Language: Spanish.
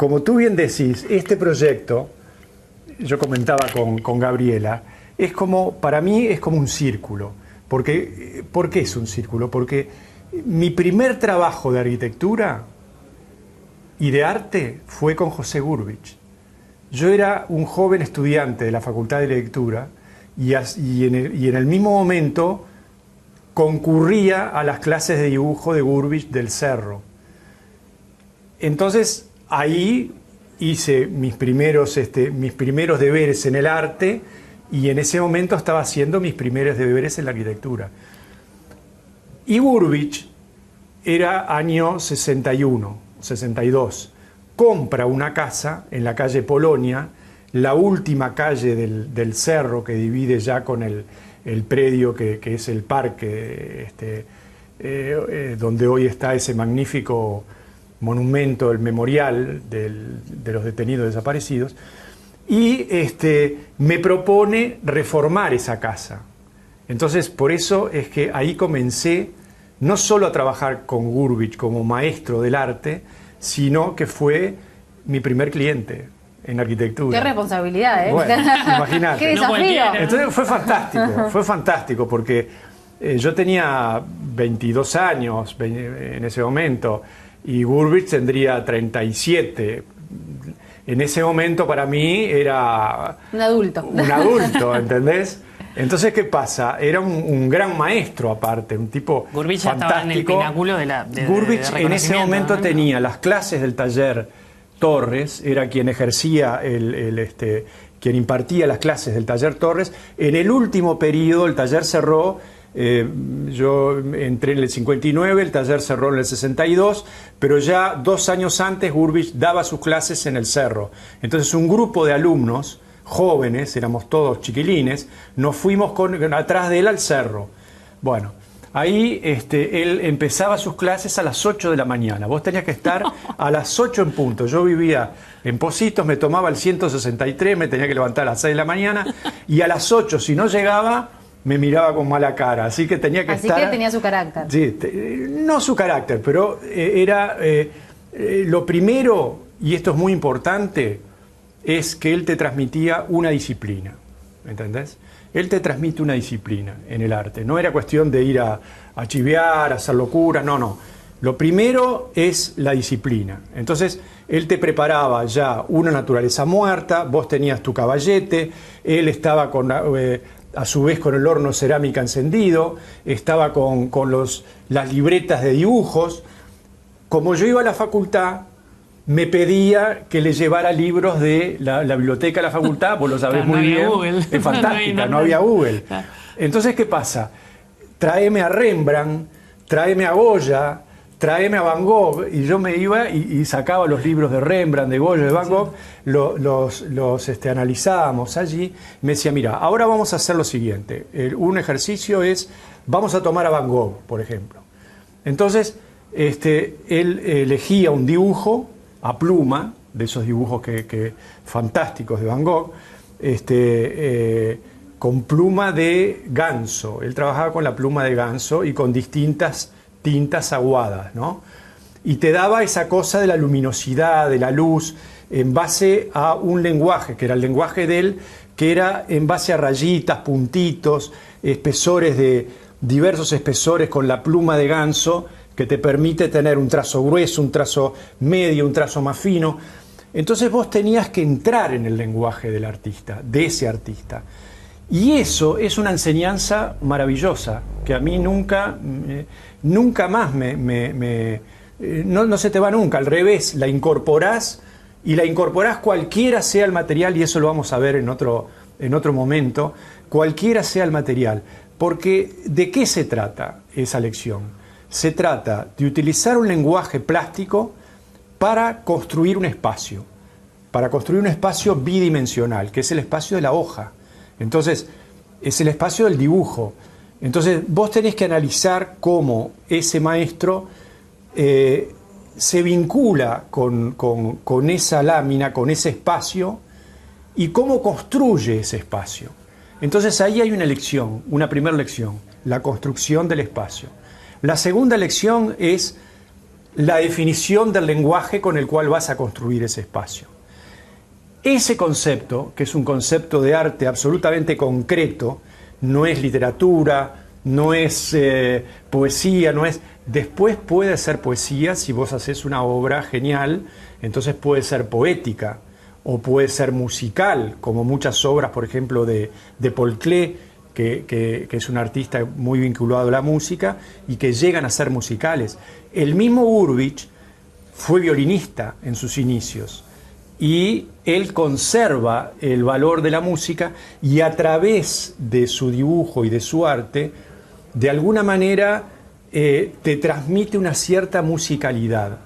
como tú bien decís, este proyecto, yo comentaba con Gabriela, es como, para mí es como un círculo. ¿Por qué es un círculo? Porque mi primer trabajo de arquitectura y de arte fue con José Gurbich. Yo era un joven estudiante de la Facultad de Arquitectura y en el mismo momento concurría a las clases de dibujo de Gurbich del Cerro. Entonces ahí hice mis primeros deberes en el arte y en ese momento estaba haciendo mis primeros deberes en la arquitectura. Y Gurbich era año 61, 62. Compra una casa en la calle Polonia, la última calle del Cerro que divide ya con el predio que es el parque, donde hoy está ese magnífico monumento, el memorial de los detenidos desaparecidos, y me propone reformar esa casa. Entonces, por eso es que ahí comencé no solo a trabajar con Gurbich como maestro del arte, sino que fue mi primer cliente en arquitectura. Qué responsabilidad, ¿eh? Bueno, imagínate. Qué desafío. Entonces fue fantástico porque yo tenía 22 años en ese momento y Gurbich tendría 37. En ese momento para mí era un adulto, ¿entendés? Entonces, ¿qué pasa? Era un gran maestro aparte, un tipo Gurbich fantástico. Ya estaba en el pináculo Gurbich de en ese momento, ¿no? Tenía las clases del taller Torres, era quien ejercía, quien impartía las clases del taller Torres. En el último periodo el taller cerró, yo entré en el 59, el taller cerró en el 62, pero ya 2 años antes Gurbich daba sus clases en el Cerro. Entonces un grupo de alumnos jóvenes, éramos todos chiquilines, nos fuimos atrás de él al Cerro. Bueno, ahí él empezaba sus clases a las 8 de la mañana. Vos tenías que estar a las 8 en punto. Yo vivía en Positos, me tomaba el 163, me tenía que levantar a las 6 de la mañana y a las 8, si no llegaba, me miraba con mala cara. Así que tenía que estar... Así que tenía su carácter. Sí, no su carácter, pero era lo primero, y esto es muy importante, es que él te transmitía una disciplina, ¿entendés? Él te transmite una disciplina en el arte. No era cuestión de ir a chivear, a hacer locuras, no. Lo primero es la disciplina. Entonces, él te preparaba ya una naturaleza muerta, vos tenías tu caballete, él estaba a su vez con el horno cerámica encendido, estaba con las libretas de dibujos. Como yo iba a la facultad, me pedía que le llevara libros de la biblioteca de la facultad, vos lo sabés muy bien, es fantástica, no había Google. Entonces, ¿qué pasa? Tráeme a Rembrandt, tráeme a Goya, tráeme a Van Gogh, y yo me iba y sacaba los libros de Rembrandt, de Goya, de Van Gogh, los analizábamos allí, me decía, mira, ahora vamos a hacer lo siguiente, un ejercicio es, vamos a tomar a Van Gogh, por ejemplo. Entonces, él elegía un dibujo a pluma, de esos dibujos fantásticos de Van Gogh, con pluma de ganso. Él trabajaba con la pluma de ganso y con distintas tintas aguadas, ¿no? Y te daba esa cosa de la luminosidad, de la luz, en base a un lenguaje, que era el lenguaje de él, que era en base a rayitas, puntitos, espesores diversos espesores con la pluma de ganso, que te permite tener un trazo grueso, un trazo medio, un trazo más fino. Entonces vos tenías que entrar en el lenguaje del artista, de ese artista. Y eso es una enseñanza maravillosa, que a mí nunca más no se te va nunca, al revés, la incorporás cualquiera sea el material, y eso lo vamos a ver en otro momento, cualquiera sea el material. Porque ¿de qué se trata esa lección? Se trata de utilizar un lenguaje plástico para construir un espacio bidimensional, que es el espacio de la hoja. Entonces, es el espacio del dibujo. Entonces, vos tenés que analizar cómo ese maestro se vincula con esa lámina, con ese espacio, y cómo construye ese espacio. Entonces, ahí hay una lección, una primera lección, la construcción del espacio. La segunda lección es la definición del lenguaje con el cual vas a construir ese espacio. Ese concepto, que es un concepto de arte absolutamente concreto, no es literatura, no es poesía, no es... Después puede ser poesía si vos haces una obra genial, entonces puede ser poética, o puede ser musical, como muchas obras, por ejemplo, de Paul Klee, que es un artista muy vinculado a la música, y que llegan a ser musicales. El mismo Gurevich fue violinista en sus inicios, y él conserva el valor de la música, y a través de su dibujo y de su arte, de alguna manera te transmite una cierta musicalidad.